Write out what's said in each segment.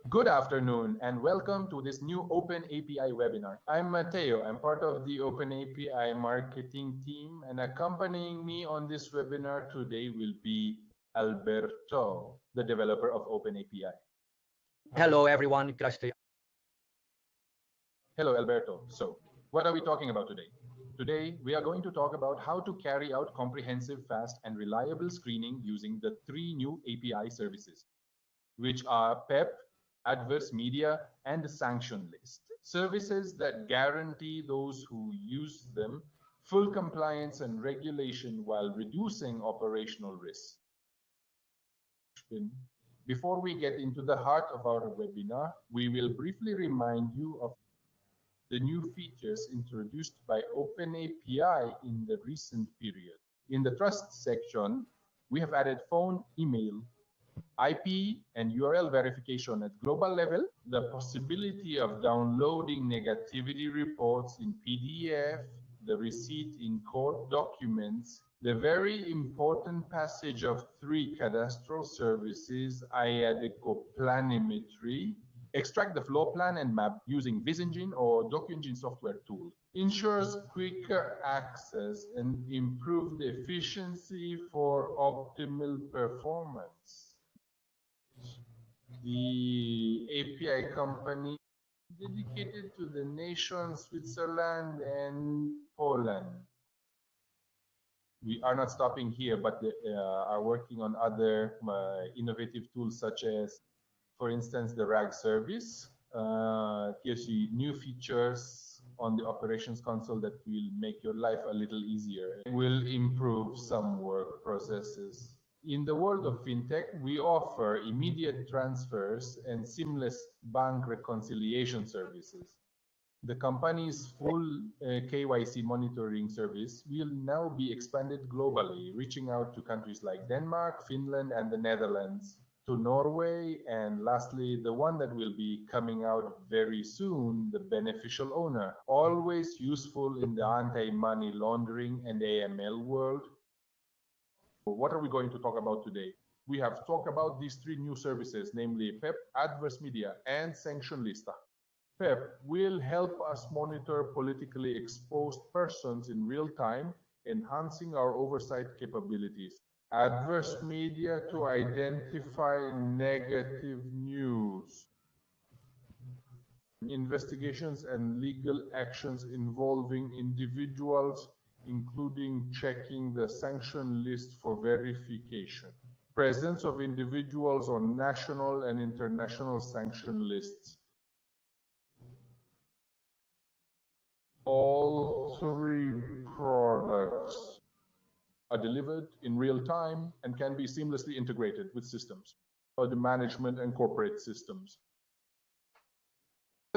Good afternoon and welcome to this new Openapi webinar. I'm Matteo. I'm part of the Openapi marketing team, and accompanying me on this webinar today will be Alberto, the developer of Openapi. Hello everyone. Hello Alberto. So, what are we talking about today? Today, we are going to talk about how to carry out comprehensive, fast, and reliable screening using the three new API services, which are PEP, Adverse Media, and the Sanction List. Services that guarantee those who use them full compliance and regulation while reducing operational risks. Before we get into the heart of our webinar, we will briefly remind you of the new features introduced by Openapi in the recent period. In the trust section, we have added phone, email, IP, and URL verification at global level, the possibility of downloading negativity reports in PDF, the receipt in court documents, the very important passage of 3 cadastral services, I added complementary, extract the floor plan and map using DocuEngine or DocuEngine software tool, ensures quicker access and improved efficiency for optimal performance. The API company dedicated to the nation Switzerland and Poland. We are not stopping here, but they are working on other innovative tools such as, for instance, the RAG service gives you new features on the operations console that will make your life a little easier. It will improve some work processes. In the world of fintech, we offer immediate transfers and seamless bank reconciliation services. The company's full KYC monitoring service will now be expanded globally, reaching out to countries like Denmark, Finland, and the Netherlands, to Norway, and lastly, the one that will be coming out very soon, the beneficial owner, always useful in the anti-money laundering and AML world. What are we going to talk about today? We have talked about these 3 new services, namely PEP, Adverse Media, and Sanction List. PEP will help us monitor politically exposed persons in real time, enhancing our oversight capabilities. Adverse Media to identify negative news, investigations and legal actions involving individuals, including checking the sanction list for verification. Presence of individuals on national and international sanction lists. All 3 products are delivered in real time and can be seamlessly integrated with systems, or the management and corporate systems.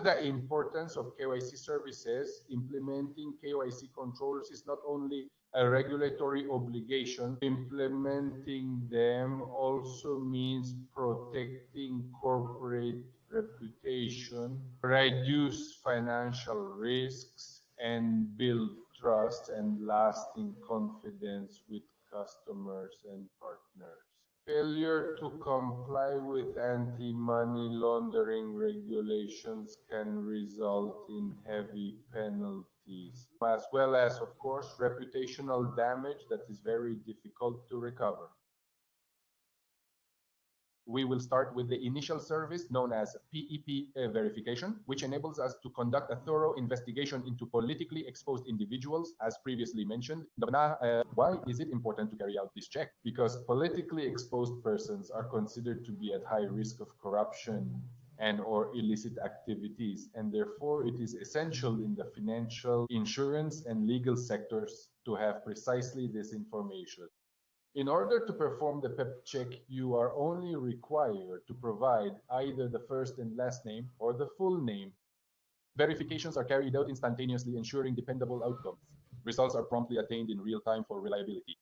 The importance of KYC services, implementing KYC controls is not only a regulatory obligation, implementing them also means protecting corporate reputation, reduce financial risks, and build trust and lasting confidence with customers and partners. Failure to comply with anti-money laundering regulations can result in heavy penalties, as well as, of course, reputational damage that is very difficult to recover. We will start with the initial service known as PEP verification, which enables us to conduct a thorough investigation into politically exposed individuals, as previously mentioned. Why is it important to carry out this check? Because politically exposed persons are considered to be at high risk of corruption and or illicit activities, and therefore it is essential in the financial, insurance, and legal sectors to have precisely this information. In order to perform the PEP check, you are only required to provide either the first and last name or the full name. Verifications are carried out instantaneously, ensuring dependable outcomes. Results are promptly attained in real time for reliability.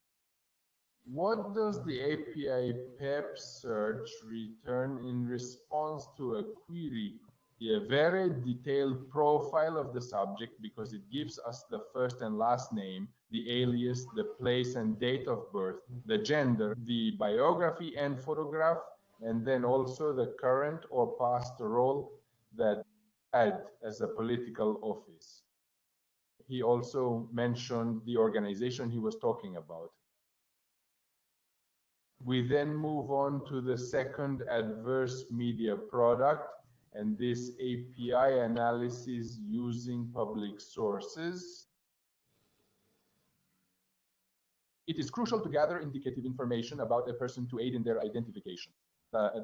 What does the API PEP search return in response to a query? A very detailed profile of the subject, because it gives us the first and last name, the alias, the place and date of birth, the gender, the biography and photograph, and then also the current or past role that had as a political office. He also mentioned the organization he was talking about. We then move on to the second adverse media product, and this API analysis using public sources. It is crucial to gather indicative information about a person to aid in their identification.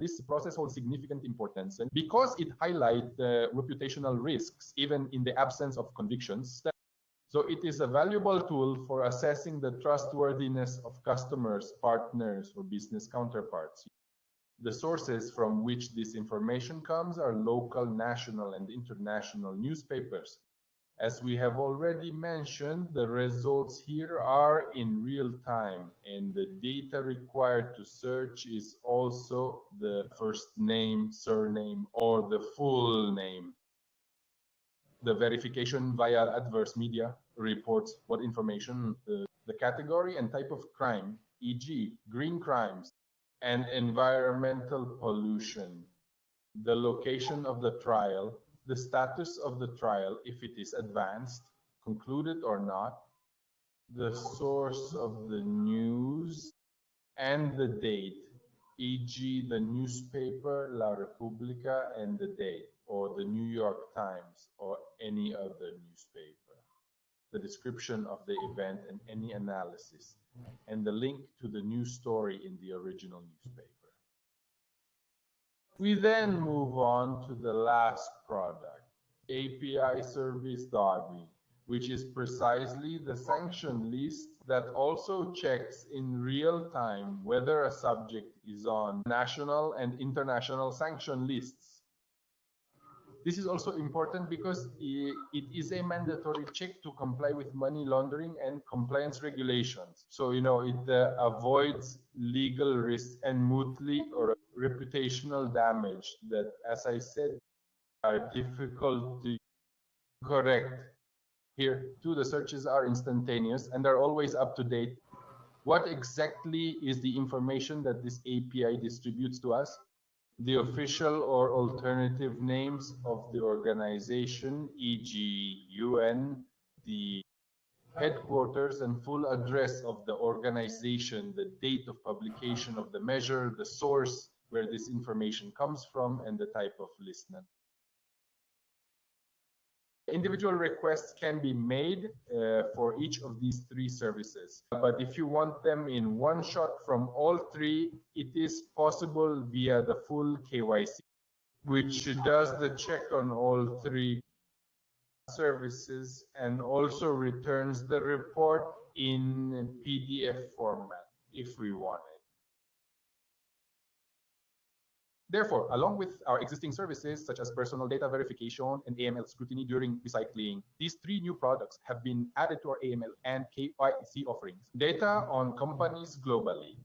This process holds significant importance, and because it highlights reputational risks, even in the absence of convictions. So it is a valuable tool for assessing the trustworthiness of customers, partners, or business counterparts. The sources from which this information comes are local, national, and international newspapers. As we have already mentioned, the results here are in real time, and the data required to search is also the first name, surname, or the full name. The verification via adverse media reports what information, the category and type of crime, e.g., green crimes, and environmental pollution, the location of the trial, the status of the trial, if it is advanced, concluded or not, the source of the news, and the date, e.g. the newspaper La Repubblica and the date, or the New York Times, or any other newspaper, the description of the event and any analysis, and the link to the news story in the original newspaper. We then move on to the last product, API Service Doggy, which is precisely the sanction list that also checks in real time whether a subject is on national and international sanction lists. This is also important because it is a mandatory check to comply with money laundering and compliance regulations. So, it avoids legal risks and mootly or reputational damage that, as I said, are difficult to correct. Here, too, the searches are instantaneous and are always up to date. What exactly is the information that this API distributes to us? The official or alternative names of the organization, e.g. UN, the headquarters and full address of the organization, the date of publication of the measure, the source where this information comes from, and the type of listener. Individual requests can be made for each of these three services. But if you want them in one shot from all three, it is possible via the full KYC, which does the check on all three services and also returns the report in PDF format if we want it. Therefore, along with our existing services such as personal data verification and AML scrutiny during recycling, these three new products have been added to our AML and KYC offerings. Data on companies globally,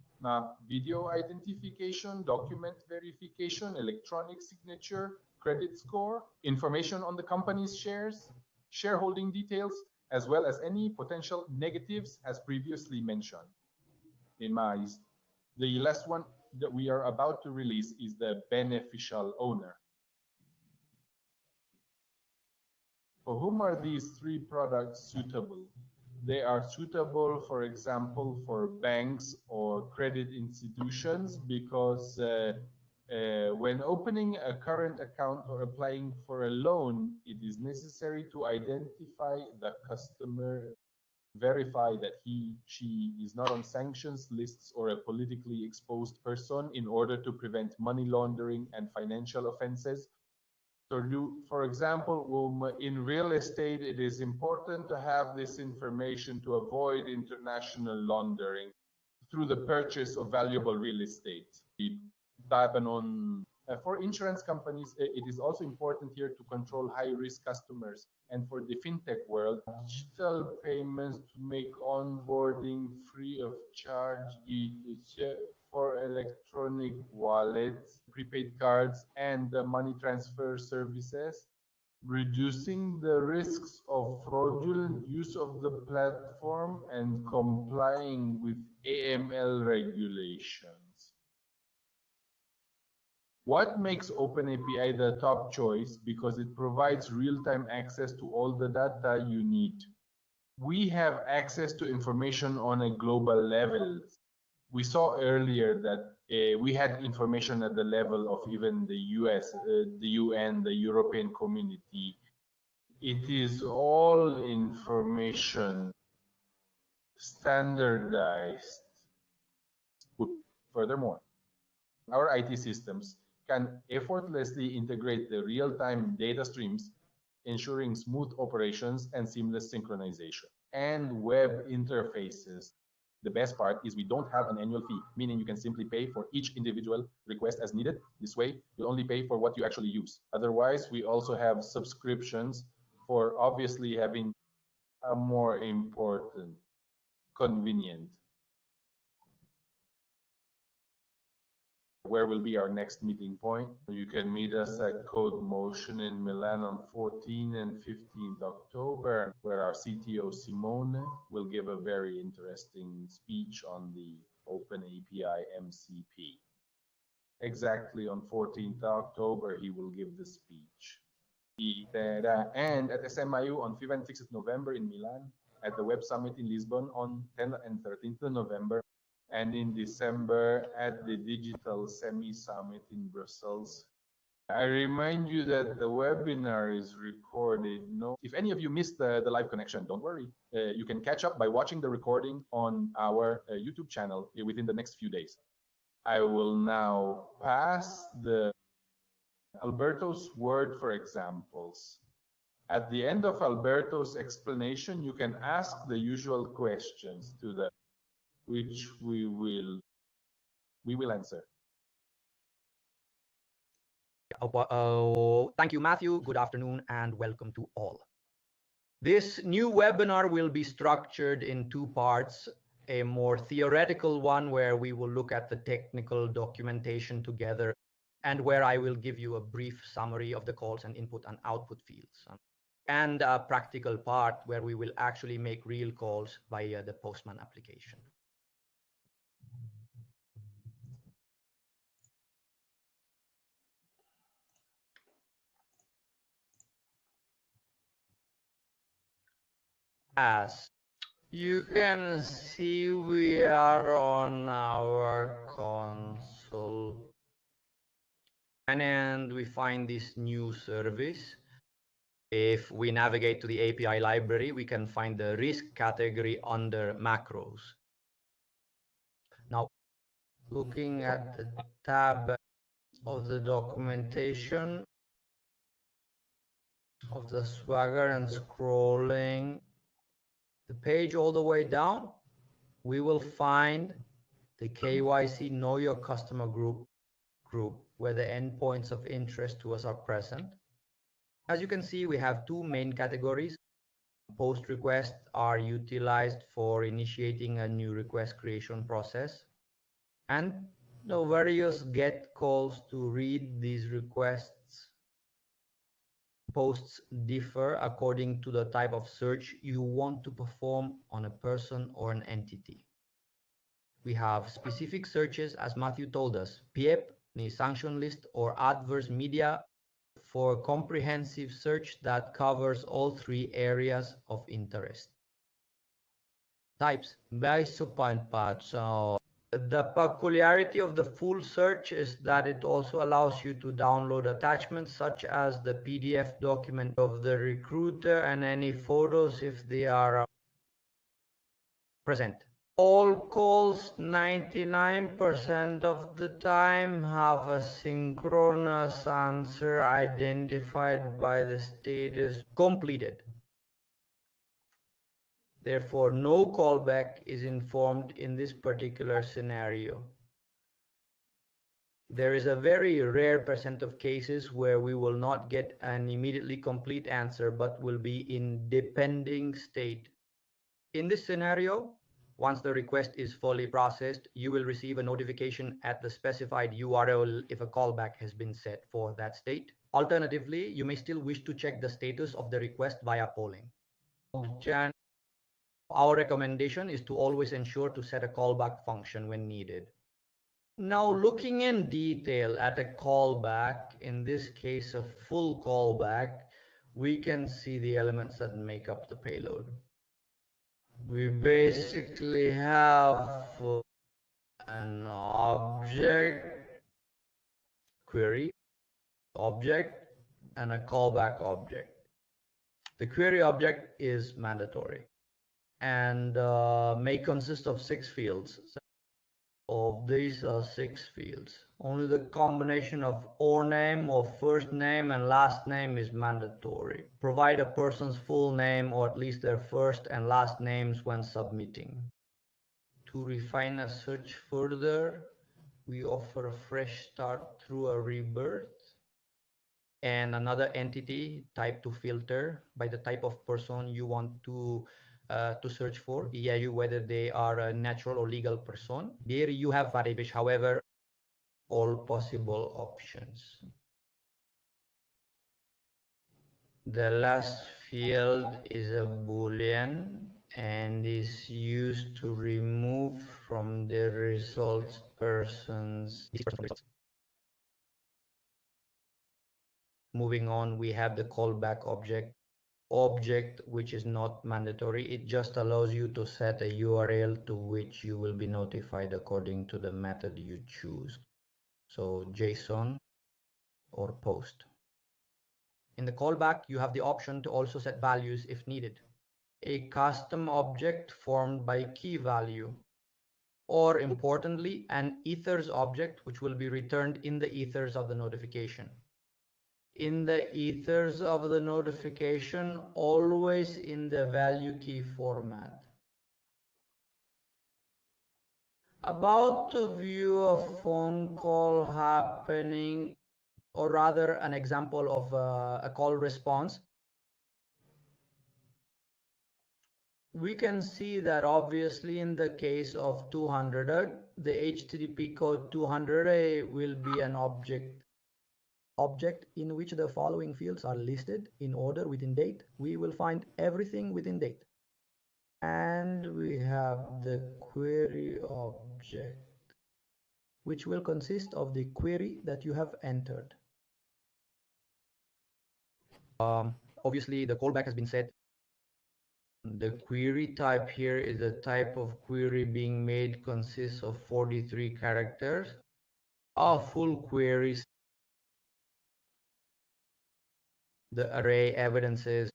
video identification, document verification, electronic signature, credit score, information on the company's shares, shareholding details, as well as any potential negatives as previously mentioned. The last one that we are about to release is the beneficial owner. For whom are these three products suitable? They are suitable, for example, for banks or credit institutions because when opening a current account or applying for a loan, it is necessary to identify the customer, verify that she is not on sanctions lists or a politically exposed person in order to prevent money laundering and financial offenses. So, for example, in real estate, it is important to have this information to avoid international laundering through the purchase of valuable real estate. For insurance companies, it is also important here to control high-risk customers. And for the fintech world, digital payments to make onboarding free of charge for electronic wallets, prepaid cards, and money transfer services, reducing the risks of fraudulent use of the platform and complying with AML regulations. What makes OpenAPI the top choice? Because it provides real-time access to all the data you need. We have access to information on a global level. We saw earlier that we had information at the level of even the US, the UN, the European community. It is all information standardized. Furthermore, our IT systems can effortlessly integrate the real-time data streams, ensuring smooth operations and seamless synchronization. And web interfaces. The best part is we don't have an annual fee, meaning you can simply pay for each individual request as needed. This way, you only pay for what you actually use. Otherwise, we also have subscriptions for obviously having a more important, convenient. Where will be our next meeting point? You can meet us at Code Motion in Milan on 14 and 15th October, where our CTO Simone will give a very interesting speech on the OpenAPI MCP. Exactly on 14th October, he will give the speech. And at SMIU on 5th and 6th November in Milan, at the Web Summit in Lisbon on 10th and 13th November, and in December at the Digital Semi-Summit in Brussels. I remind you that the webinar is recorded. If any of you missed the live connection, don't worry. You can catch up by watching the recording on our YouTube channel within the next few days. I will now pass the Alberto's word for examples. At the end of Alberto's explanation, you can ask the usual questions to the which we will answer. Thank you, Matthew. Good afternoon and welcome to all. This new webinar will be structured in two parts, a more theoretical one where we will look at the technical documentation together and where I will give you a brief summary of the calls and input and output fields, and a practical part where we will actually make real calls via the Postman application. As you can see, we are on our console and we find this new service. If we navigate to the API library, we can find the risk category under macros. Now, looking at the tab of the documentation of the Swagger and scrolling the page all the way down, we will find the KYC Know Your Customer group where the endpoints of interest to us are present. As you can see, we have two main categories. Post requests are utilized for initiating a new request creation process, and the various GET calls to read these requests. Posts differ according to the type of search you want to perform on a person or an entity. We have specific searches, as Matthew told us, PEP, the Sanction List, or adverse media for comprehensive search that covers all three areas of interest. Types by subpoint part. So the peculiarity of the full search is that it also allows you to download attachments such as the PDF document of the recruiter and any photos if they are present. All calls 99% of the time have a synchronous answer identified by the status completed. Therefore, no callback is informed in this particular scenario. There is a very rare percent of cases where we will not get an immediately complete answer, but will be in depending state. In this scenario, once the request is fully processed, you will receive a notification at the specified URL if a callback has been set for that state. Alternatively, you may still wish to check the status of the request via polling. Our recommendation is to always ensure to set a callback function when needed. Now, looking in detail at a callback, in this case a full callback, we can see the elements that make up the payload. We basically have an object, query, object, and a callback object. The query object is mandatory and may consist of 6 fields. Of these are 6 fields. Only the combination of or name or first name and last name is mandatory. Provide a person's full name or at least their first and last names when submitting. To refine a search further, we offer a fresh start through a rebirth and another entity type to filter by the type of person you want to search for, whether they are a natural or legal person. Here you have variables, however, all possible options. The last field is a boolean and is used to remove from the results persons. Moving on, we have the callback object, which is not mandatory. It just allows you to set a URL to which you will be notified according to the method you choose. So JSON or post. In the callback, you have the option to also set values if needed. A custom object formed by key value, or importantly, an ethers object which will be returned in the ethers of the notification. In the ethers of the notification, always in the value key format. About to view a phone call happening, or rather an example of a call response, we can see that obviously in the case of 200, the HTTP code 200 will be an object in which the following fields are listed in order within date. We will find everything within date. And we have the query object, which will consist of the query that you have entered. Obviously, the callback has been set. The query type here is the type of query being made consists of 43 characters. A full queries the array evidences,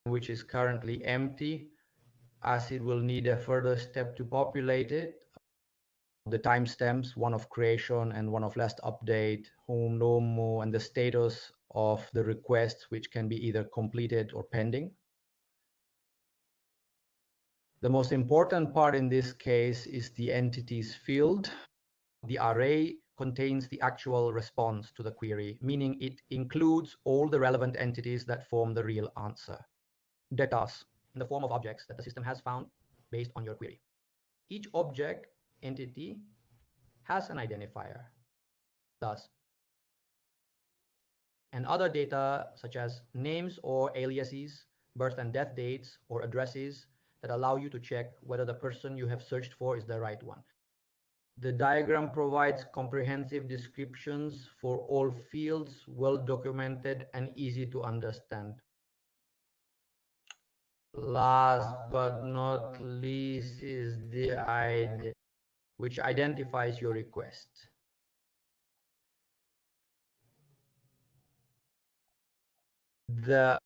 which is currently empty, as it will need a further step to populate it. The timestamps, one of creation and one of last update, whom, no, and the status of the request, which can be either completed or pending. The most important part in this case is the entities field. The array contains the actual response to the query, meaning it includes all the relevant entities that form the real answer. Data in the form of objects that the system has found based on your query. Each object entity has an identifier, thus, and other data such as names or aliases, birth and death dates, or addresses that allow you to check whether the person you have searched for is the right one. The diagram provides comprehensive descriptions for all fields, well documented and easy to understand. Last but not least is the ID, which identifies your request. The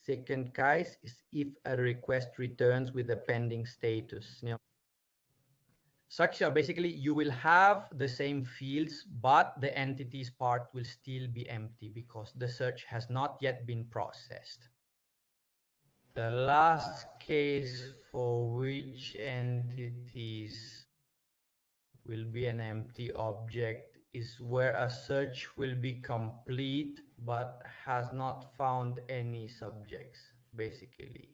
second case is if a request returns with a pending status. Such basically you will have the same fields, but the entities part will still be empty because the search has not yet been processed. The last case for which entities will be an empty object is where a search will be complete but has not found any subjects, basically.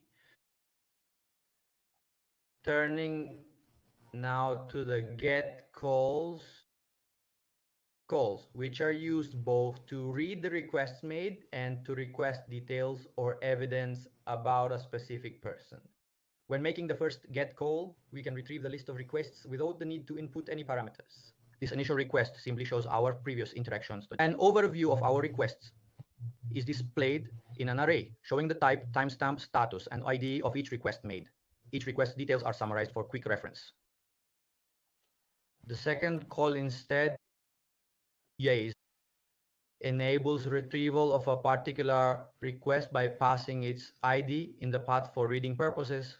Turning now to the get calls, which are used both to read the requests made and to request details or evidence about a specific person. When making the first get call, we can retrieve the list of requests without the need to input any parameters. This initial request simply shows our previous interactions. An overview of our requests is displayed in an array, showing the type, timestamp, status, and ID of each request made. Each request details are summarized for quick reference. The second call instead, yes, enables retrieval of a particular request by passing its ID in the path for reading purposes.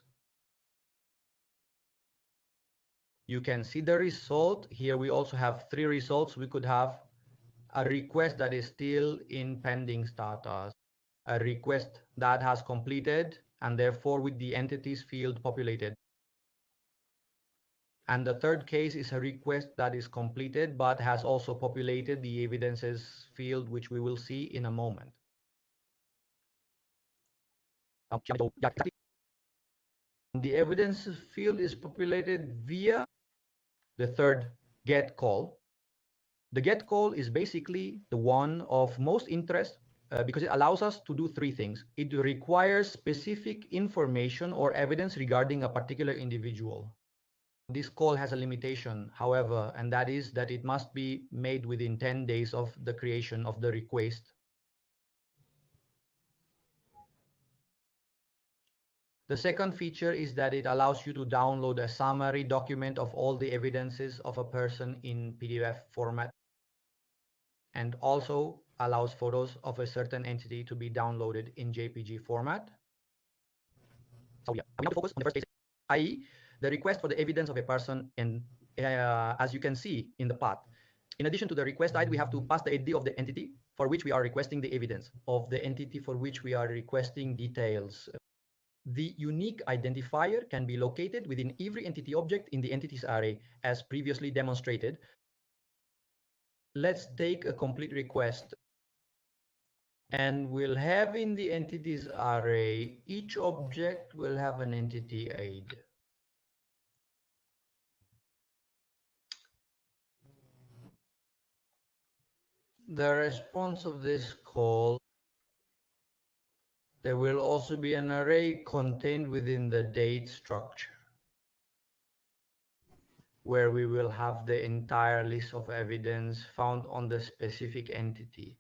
You can see the result. Here we also have 3 results. We could have a request that is still in pending status, a request that has completed and therefore with the entities field populated. And the third case is a request that is completed but has also populated the evidences field, which we will see in a moment. The evidence field is populated via the third get call. The get call is basically the one of most interest because it allows us to do 3 things. It requires specific information or evidence regarding a particular individual. This call has a limitation, however, and that is that it must be made within 10 days of the creation of the request. The second feature is that it allows you to download a summary document of all the evidences of a person in PDF format, and also allows photos of a certain entity to be downloaded in JPG format. So yeah, we have to focus on the first case, i.e. the request for the evidence of a person, and as you can see in the path, in addition to the request ID, we have to pass the ID of the entity for which we are requesting the evidence, of the entity for which we are requesting details. The unique identifier can be located within every entity object in the entities array, as previously demonstrated. Let's take a complete request, and we'll have in the entities array, each object will have an entity ID. The response of this call, there will also be an array contained within the date structure, where we will have the entire list of evidence found on the specific entity.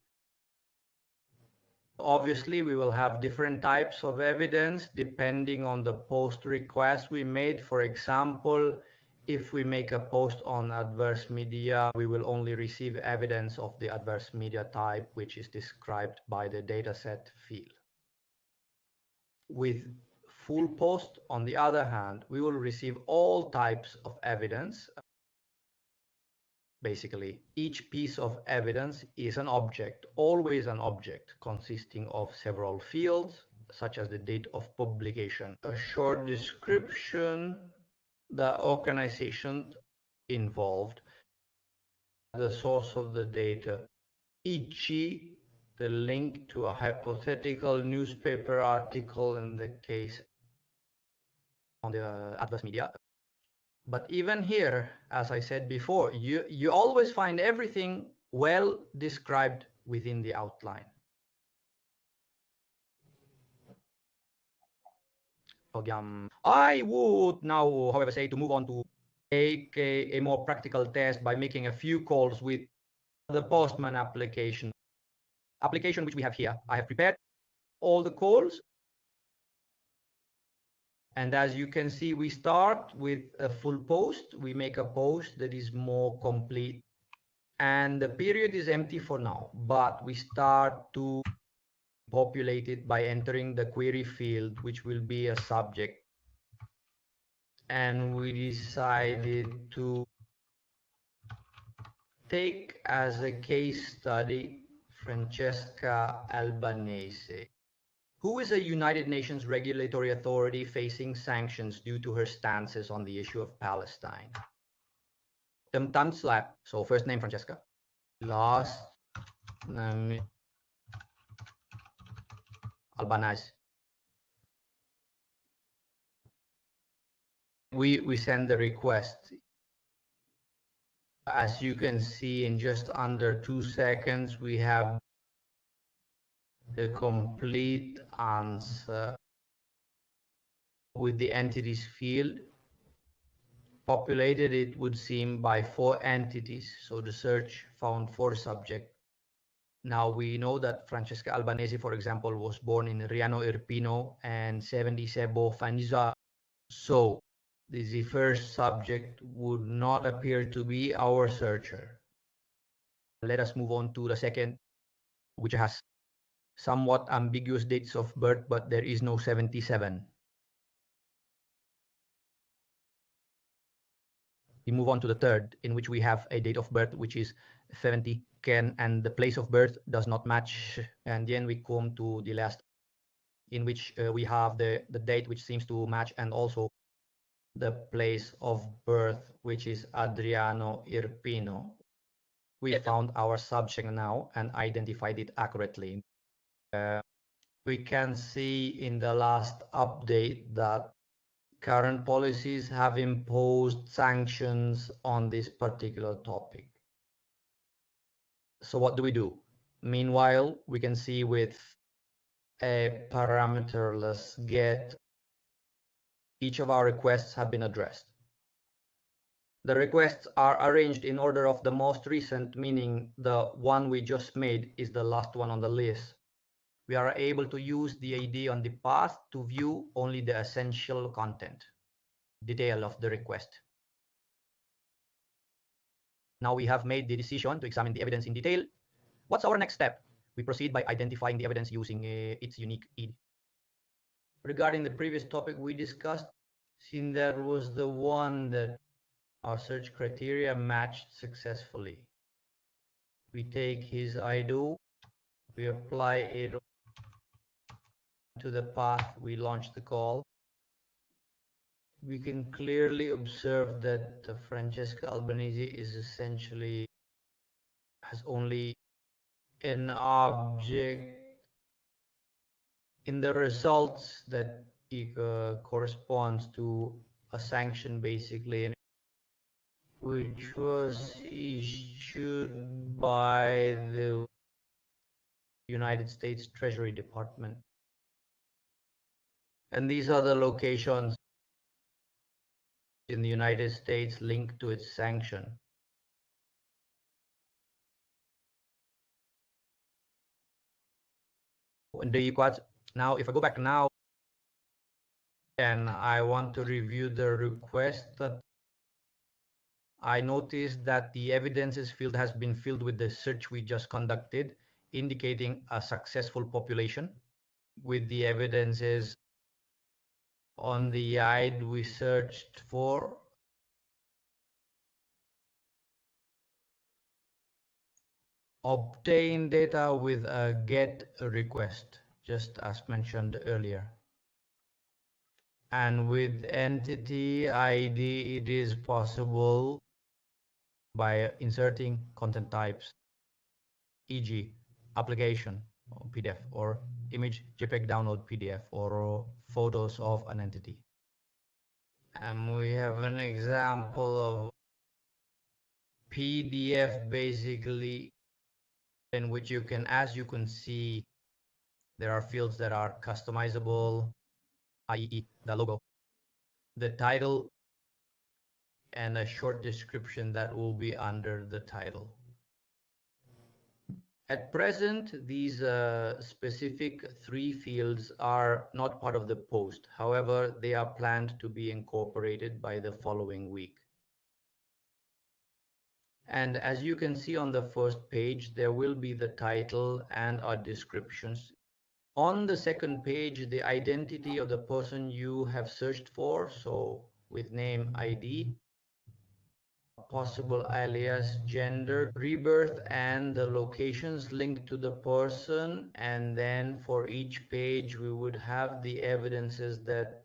Obviously, we will have different types of evidence depending on the post request we made. For example, if we make a post on adverse media, we will only receive evidence of the adverse media type, which is described by the dataset field. With full post, on the other hand, we will receive all types of evidence. Basically, each piece of evidence is an object, always an object, consisting of several fields, such as the date of publication, a short description, the organization involved, the source of the data, e.g., the link to a hypothetical newspaper article in the case on the adverse media. But even here, as I said before, you always find everything well described within the outline. I would now, however, say to move on to take a more practical test by making a few calls with the Postman application which we have here. I have prepared all the calls. And as you can see, we start with a full post. We make a post that is more complete. And the period is empty for now, but we start to populate it by entering the query field, which will be a subject. And we decided to take as a case study Francesca Albanese, who is a United Nations regulatory authority facing sanctions due to her stances on the issue of Palestine. Time slap. So first name Francesca, last name Albanese. We send the request. As you can see, in just under 2 seconds, we have the complete answer with the entities field populated, it would seem, by 4 entities. So the search found 4 subjects. Now we know that Francesca Albanese, for example, was born in Riano Irpino and 77 Fanisa. So the first subject would not appear to be our searcher. Let us move on to the second, which has somewhat ambiguous dates of birth, but there is no 77. We move on to the third, in which we have a date of birth which is 70 Ken, and the place of birth does not match. And then we come to the last, in which we have the date which seems to match, and also the place of birth, which is Adriano Irpino. We found our subject now and identified it accurately. We can see in the last update that current policies have imposed sanctions on this particular topic. So what do we do? Meanwhile, we can see with a parameterless get, each of our requests have been addressed. The requests are arranged in order of the most recent, meaning the one we just made is the last one on the list. We are able to use the ID on the path to view only the essential content, detail of the request. Now we have made the decision to examine the evidence in detail. What's our next step? We proceed by identifying the evidence using its unique ID. Regarding the previous topic we discussed, since that was the one that our search criteria matched successfully, we take his ID, we apply it to the path, we launch the call. We can clearly observe that Francesca Albanese is essentially has only an object in the results that corresponds to a sanction, basically, which was issued by the United States Treasury Department. And these are the locations in the United States linked to its sanction. Now, if I go back now, and I want to review the request, that I noticed that the evidences field has been filled with the search we just conducted, indicating a successful population with the evidences on the ID we searched for. Obtain data with a GET request, just as mentioned earlier. And with entity ID, it is possible by inserting content types, e.g. application or PDF, or image JPEG download PDF, or photos of an entity. And we have an example of PDF, basically, in which you can, as you can see, there are fields that are customizable, i.e. the logo, the title, and a short description that will be under the title. At present, these specific 3 fields are not part of the post. However, they are planned to be incorporated by the following week. And as you can see on the first page, there will be the title and our descriptions. On the second page, the identity of the person you have searched for, so with name, ID, possible alias, gender, rebirth, and the locations linked to the person. And then for each page, we would have the evidences that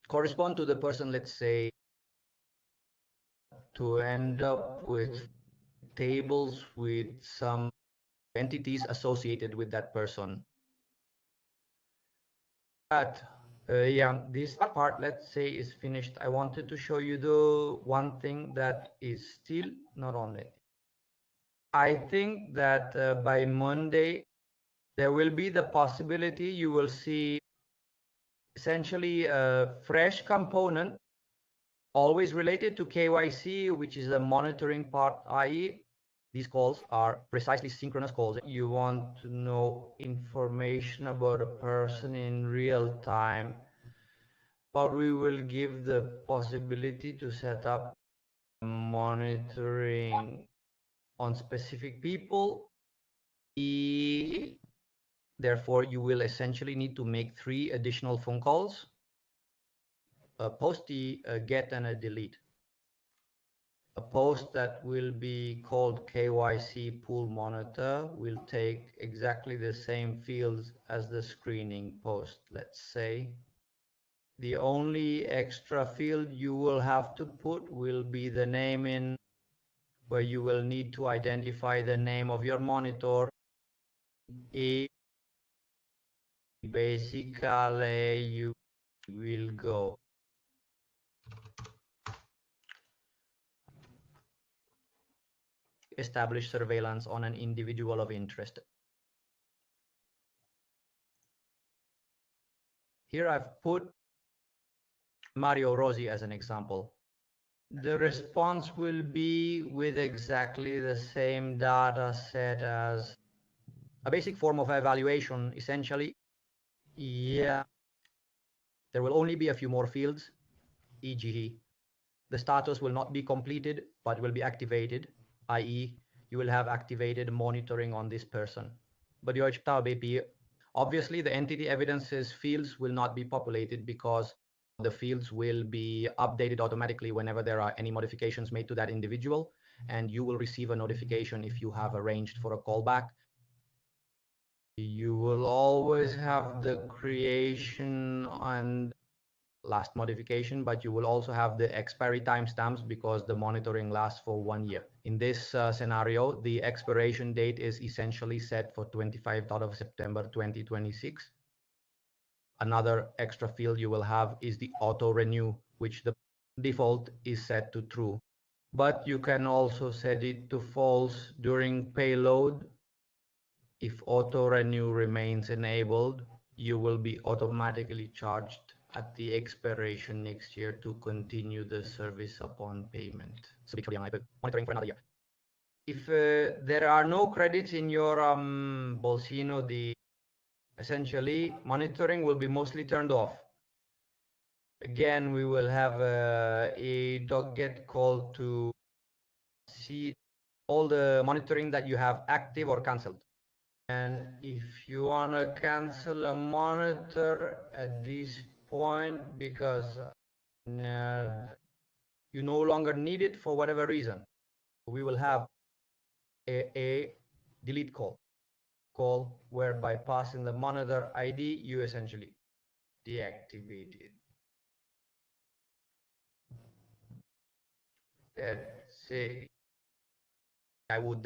correspond to the person, let's say, to end up with tables with some entities associated with that person. But yeah, this part, let's say, is finished. I wanted to show you the one thing that is still not on it. I think that by Monday, there will be the possibility you will see essentially a fresh component always related to KYC, which is the monitoring part, i.e. these calls are precisely synchronous calls. You want to know information about a person in real time, but we will give the possibility to set up monitoring on specific people. Therefore, you will essentially need to make 3 additional phone calls, a post, a get, and a delete. A post that will be called KYC pool monitor will take exactly the same fields as the screening post, let's say. The only extra field you will have to put will be the name in, where you will need to identify the name of your monitor. Basically, you will go establish surveillance on an individual of interest. Here I've put Mario Rossi as an example. The response will be with exactly the same data set as a basic form of evaluation, essentially. Yeah, there will only be a few more fields, e.g. the status will not be completed, but will be activated, i.e. you will have activated monitoring on this person. But your BP, obviously the entity evidences fields will not be populated because the fields will be updated automatically whenever there are any modifications made to that individual, and you will receive a notification if you have arranged for a callback. You will always have the creation and last modification, but you will also have the expiry timestamps because the monitoring lasts for 1 year. In this scenario, the expiration date is essentially set for 25th of September 2026. Another extra field you will have is the auto-renew, which the default is set to true. But you can also set it to false during payload. If auto-renew remains enabled, you will be automatically charged at the expiration next year to continue the service upon payment. So monitoring for another year. If there are no credits in your Bolsino, essentially monitoring will be mostly turned off. Again, we will have a doc-get call to see all the monitoring that you have active or cancelled. And if you want to cancel a monitor at this point because you no longer need it for whatever reason, we will have a delete call whereby passing the monitor ID, you essentially deactivate it. Let's say I would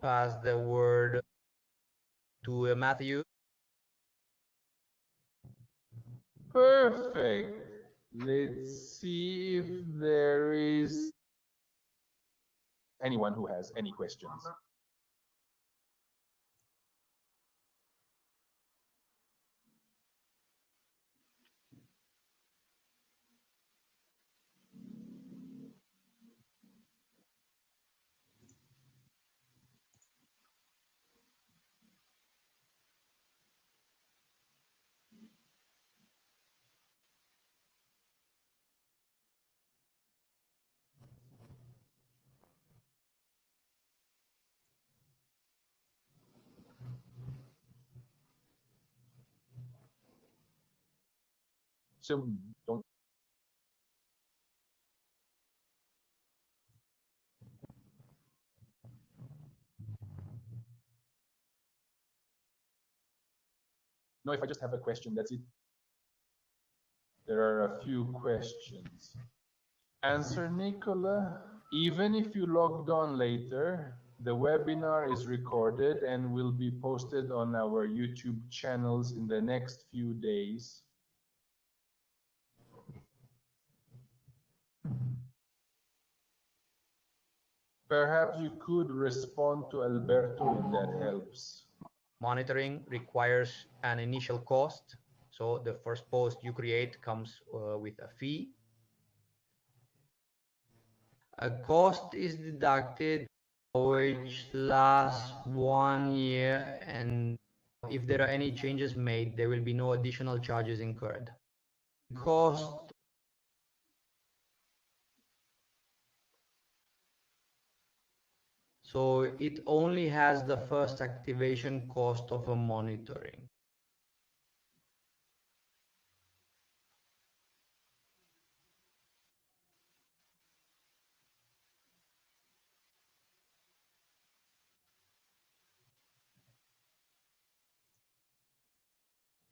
pass the word to Matthew. Perfect. Let's see if there is anyone who has any questions. So don't. No, if I just have a question, that's it. There are a few questions. Answer, Nicola. Even if you logged on later, the webinar is recorded and will be posted on our YouTube channels in the next few days. Perhaps you could respond to Alberto if that helps. Monitoring requires an initial cost. So the first post you create comes with a fee. a cost is deducted which lasts 1 year, and if there are any changes made, there will be no additional charges incurred. Cost so it only has the first activation cost of a monitoring.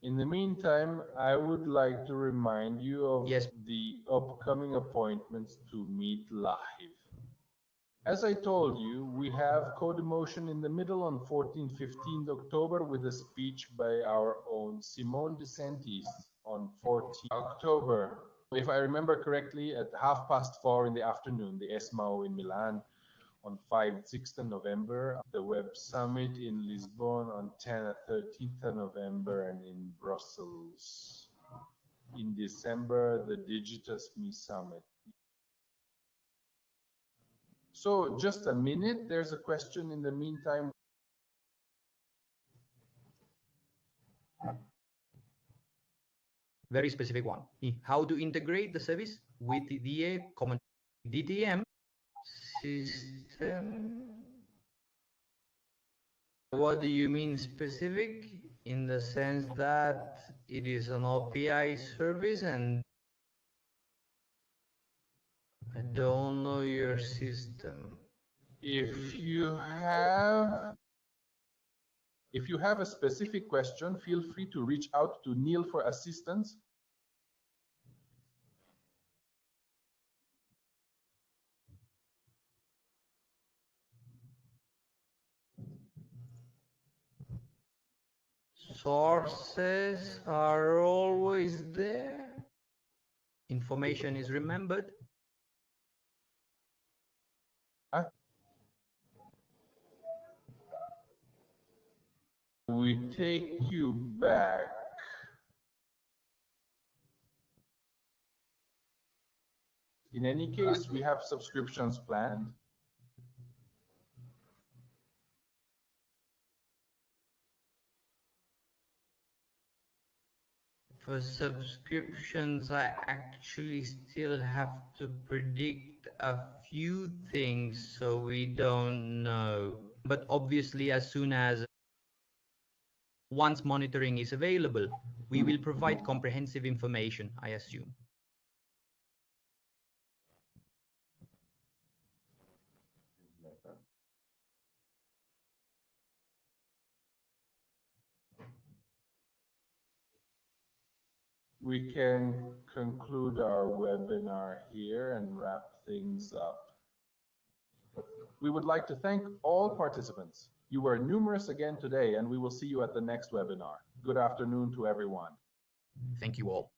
In the meantime, I would like to remind you of the upcoming appointments to meet live. As I told you, we have co-demotion in the middle on 14th, 15th October with a speech by our own Simone DeSantis on 14th October. If I remember correctly, at 4:30 in the afternoon, the ESMAO in Milan on 6th November, the Web Summit in Lisbon on 13th November, and in Brussels in December, the Digitus Me Summit. So just a minute, there's a question in the meantime. Very specific one. How to integrate the service with the common DTM system. What do you mean specific? In the sense that it is an API service and I don't know your system. If you have a specific question, feel free to reach out to Neil for assistance. Sources are always there. Information is remembered. We take you back. In any case, we have subscriptions planned. For subscriptions, I actually still have to predict a few things, so we don't know. But obviously, as soon as once monitoring is available, we will provide comprehensive information, I assume. We can conclude our webinar here and wrap things up. We would like to thank all participants. You were numerous again today, and we will see you at the next webinar. Good afternoon to everyone. Thank you all.